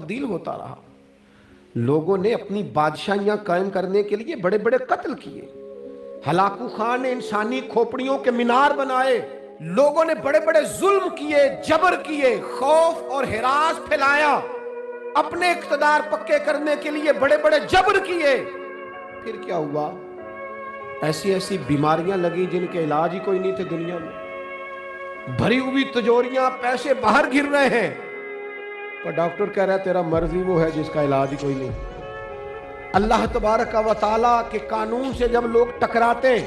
तब्दील होता रहा। लोगों ने अपनी बादशाहियां कायम करने के लिए बड़े बड़े कत्ल किए। हलाकू खान ने इंसानी खोपड़ियों के मीनार बनाए। लोगों ने बड़े बड़े जुल्म किए, जबर किए, खौफ और हिरास फैलाया। अपने इख्तिदार पक्के करने के लिए बड़े बड़े जबर किए। फिर क्या हुआ? ऐसी ऐसी बीमारियां लगी जिनके इलाज ही कोई नहीं थे दुनिया में। भरी हुई तिजोरियां, पैसे बाहर गिर रहे हैं, पर डॉक्टर कह रहा है तेरा मर्जी वो है जिसका इलाज ही कोई नहीं। अल्लाह तबारक व तआला के कानून से जब लोग टकराते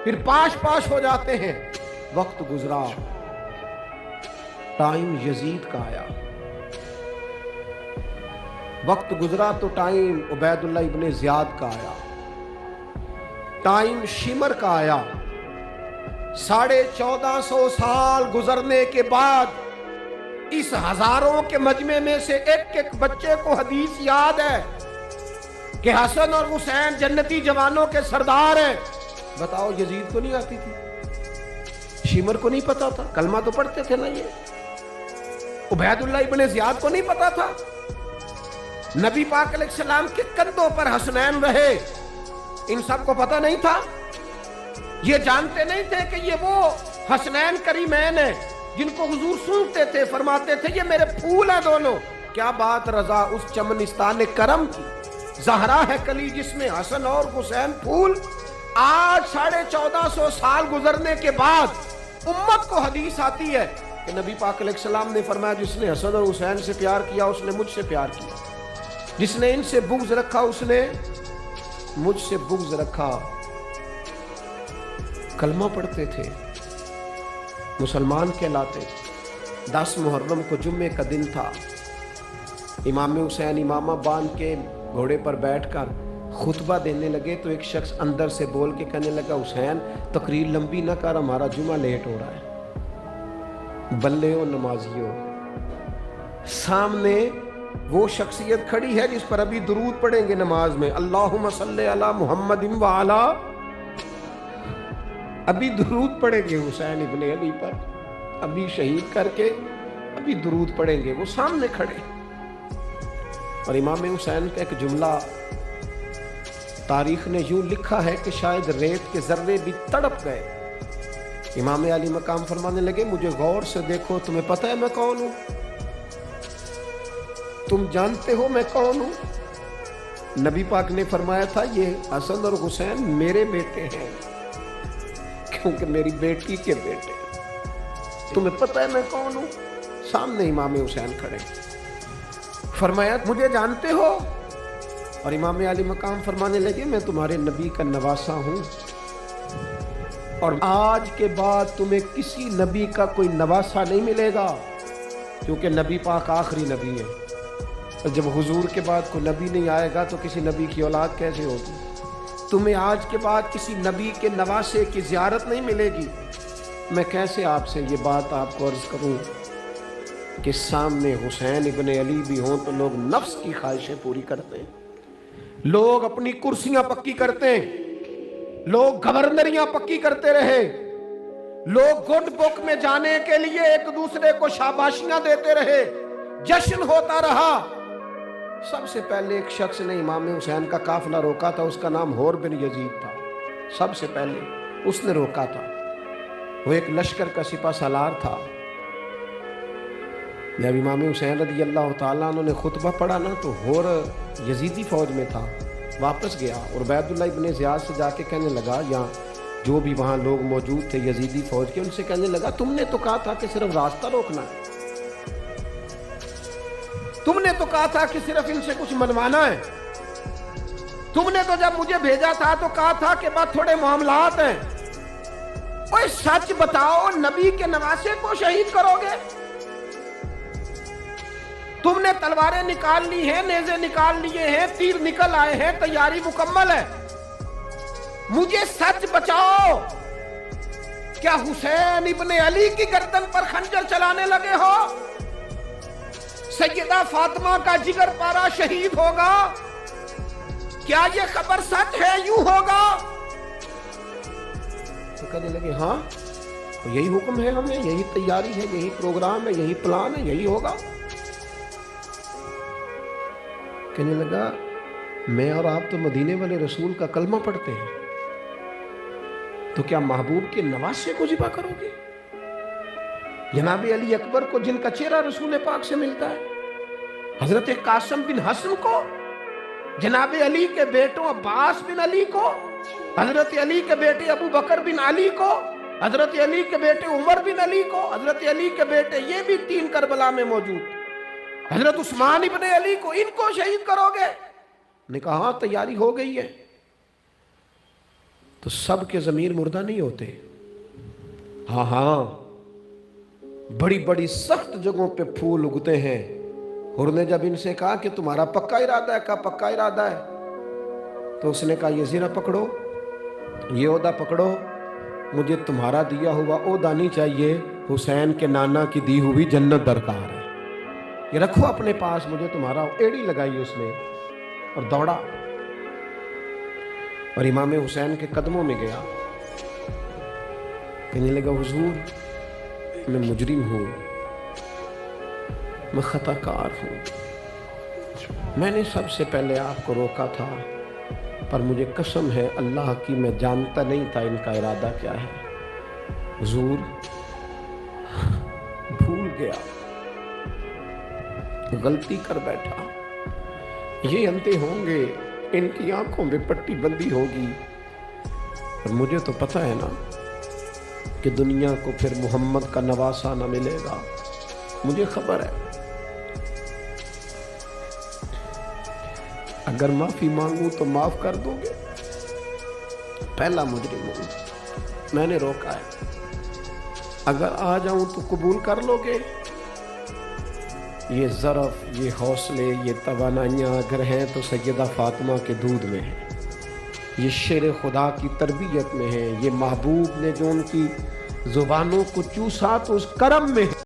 फिर पाश पाश हो जाते हैं। वक्त गुजरा, टाइम यजीद का आया। वक्त गुजरा तो टाइम उबैदुल्लाह इब्ने ज़ियाद का आया। टाइम शिमर का आया। 1450 साल गुजरने के बाद इस हजारों के मजमे में से एक एक बच्चे को हदीस याद है कि हसन और हुसैन जन्नती जवानों के सरदार हैं। बताओ, यजीद को नहीं आती थी? शिमर को नहीं पता था? कलमा तो पढ़ते थे ना ये? उबैदुल्लाह इब्ने ज़ियाद को नहीं पता था? नबी पाक अलैहिस्सलाम के कंधों पर हसनैन रहे, इन सब को पता नहीं था? ये जानते नहीं थे कि ये वो हसनैन करीमैन है जिनको हुजूर सुनते थे, फरमाते थे ये मेरे फूल हैं दोनों। क्या बात रजा उस चमनिस्तान करम की, ज़हरा है कली जिसमें हसन और हुसैन फूल। आज 1450 साल गुजरने के बाद उम्मत को हदीस आती है कि नबी पाक अलैहिस्सलाम ने फरमाया जिसने हसन और हुसैन से प्यार किया उसने मुझसे प्यार किया, जिसने इनसे बुग़्ज़ रखा उसने मुझसे बुग़्ज़ रखा। कलमा पढ़ते थे, मुसलमान कहलाते थे। 10 मुहर्रम को जुम्मे का दिन था। इमाम हुसैन इमामा बांध के घोड़े पर बैठकर खुतबा देने लगे तो एक शख्स अंदर से बोल के कहने लगा, हुसैन तकरीर लंबी ना कर, हमारा जुमा लेट हो रहा है। बल्ले हो नमाजियों, सामने वो शख्सियत खड़ी है जिस पर अभी दुरूद पढ़ेंगे नमाज में, अल्लाहुम्मा सल्ले अला मुहम्मदिन व अला, अभी दुरूद पढ़ेंगे हुसैन इब्ने अली पर, अभी शहीद करके अभी दुरूद पढ़ेंगे, वो सामने खड़े। और इमाम हुसैन का एक जुमला तारीख ने यूं लिखा है कि शायद रेत के जर्रे भी तड़प गए। इमाम अली मकाम फरमाने लगे, मुझे गौर से देखो, तुम्हें पता है मैं कौन हूं? तुम जानते हो मैं कौन हूं? नबी पाक ने फरमाया था ये हसन और हुसैन मेरे बेटे हैं, क्योंकि मेरी बेटी के बेटे। तुम्हें पता है मैं कौन हूं? सामने इमाम हुसैन खड़े। फरमाया मुझे जानते हो? और इमाम अली मकाम फरमाने लगे, मैं तुम्हारे नबी का नवासा हूं और आज के बाद तुम्हें किसी नबी का कोई नवासा नहीं मिलेगा, क्योंकि नबी पाक आखिरी नबी है। और जब हुजूर के बाद कोई नबी नहीं आएगा तो किसी नबी की औलाद कैसे होगी? तुम्हें आज के बाद किसी नबी के नवासे की ज़ियारत नहीं मिलेगी। मैं कैसे आपसे ये बात आपको अर्ज़ करूं कि सामने हुसैन इब्ने अली भी हों तो लोग नफ्स की ख्वाहिशें पूरी करते हैं, लोग अपनी कुर्सियां पक्की करते हैं, लोग गवर्नरियां पक्की करते रहे, लोग गुड बुक में जाने के लिए एक दूसरे को शाबाशियां देते रहे, जश्न होता रहा। सबसे पहले एक शख्स ने इमाम हुसैन का काफिला रोका था, उसका नाम होर बिन यजीद था। सबसे पहले उसने रोका था। वो एक लश्कर का सिपा सालार था। जब इमाम हुसैन रज़ी अल्लाह ताला अन्हु ने खुतबा पढ़ा ना तो होर यजीदी फौज में था, वापस गया और उबैदुल्लाह इब्ने ज़ियाद से जाके कहने लगा, यहाँ जो भी वहाँ लोग मौजूद थे यजीदी फौज के, उनसे कहने लगा तुमने तो कहा था कि सिर्फ रास्ता रोकना है, तुमने तो कहा था कि सिर्फ इनसे कुछ मनवाना है, तुमने तो जब मुझे भेजा था तो कहा था कि बस थोड़े मामलात हैं। ओए सच बताओ, नबी के नवासे को शहीद करोगे? तुमने तलवारें निकाल ली हैं, नेज़े निकाल लिए हैं, तीर निकल आए हैं, तैयारी मुकम्मल है। मुझे सच बताओ, क्या हुसैन इब्ने अली की गर्दन पर खंजर चलाने लगे हो? सैयदा फातिमा का जिगर पारा शहीद होगा? क्या ये खबर सच है? यूं होगा? तो कहने लगे हाँ, तो यही हुक्म है हमें, यही तैयारी है, यही प्रोग्राम है, यही प्लान है, यही होगा। کہنے لگا میں اور آپ تو مدینے والے رسول کا کلمہ پڑھتے ہیں، تو کیا محبوب کے نواسے کو ذبح کرو گے؟ جناب علی اکبر کو، جن کا چہرہ رسول پاک سے ملتا ہے، حضرت قاسم بن حسن کو، جناب علی کے بیٹوں عباس بن علی کو، حضرت علی کے بیٹے ابو بکر بن علی کو، حضرت علی کے بیٹے عمر بن علی کو، حضرت علی کے بیٹے یہ بھی 3 کربلا میں موجود، حضرت عثمان ابن علی کو، ان کو شہید کرو گے؟ نے کہا ہاں تیاری ہو گئی ہے۔ تو سب کے ضمیر مردہ نہیں ہوتے، ہاں بڑی بڑی سخت جگہوں پہ پھول اگتے ہیں۔ حر نے جب ان سے کہا کہ تمہارا پکا ارادہ ہے، کہا پکا ارادہ ہے، تو اس نے کہا یہ زرہ پکڑو، یہ عہدہ پکڑو، مجھے تمہارا دیا ہوا عہدہ نہیں چاہیے، حسین کے نانا کی دی ہوئی جنت درکار ہے، یہ رکھو اپنے پاس، مجھے تمہارا۔ ایڑی لگائی اس نے اور دوڑا اور امام حسین کے قدموں میں گیا، کہنے لگا حضور میں مجرم ہوں، میں خطا کار ہوں، میں نے سب سے پہلے آپ کو روکا تھا، پر مجھے قسم ہے اللہ کی میں جانتا نہیں تھا ان کا ارادہ کیا ہے، حضور بھول گیا، غلطی کر بیٹھا، یہ اندھے ہوں گے، ان کی آنکھوں میں پٹی بندی ہوگی، اور مجھے تو پتہ ہے نا کہ دنیا کو پھر محمد کا نواسہ نہ ملے گا، مجھے خبر ہے، اگر معافی مانگوں تو معاف کر دو گے، پہلا مجرم ہوں، میں نے روکا ہے، اگر آ جاؤں تو قبول کر لو گے؟ یہ ظرف، یہ حوصلے، یہ توانائیاں اگر ہیں تو سیدہ فاطمہ کے دودھ میں ہیں، یہ شیر خدا کی تربیت میں ہیں، یہ محبوب نے جو ان کی زبانوں کو چوسا تو اس کرم میں ہے۔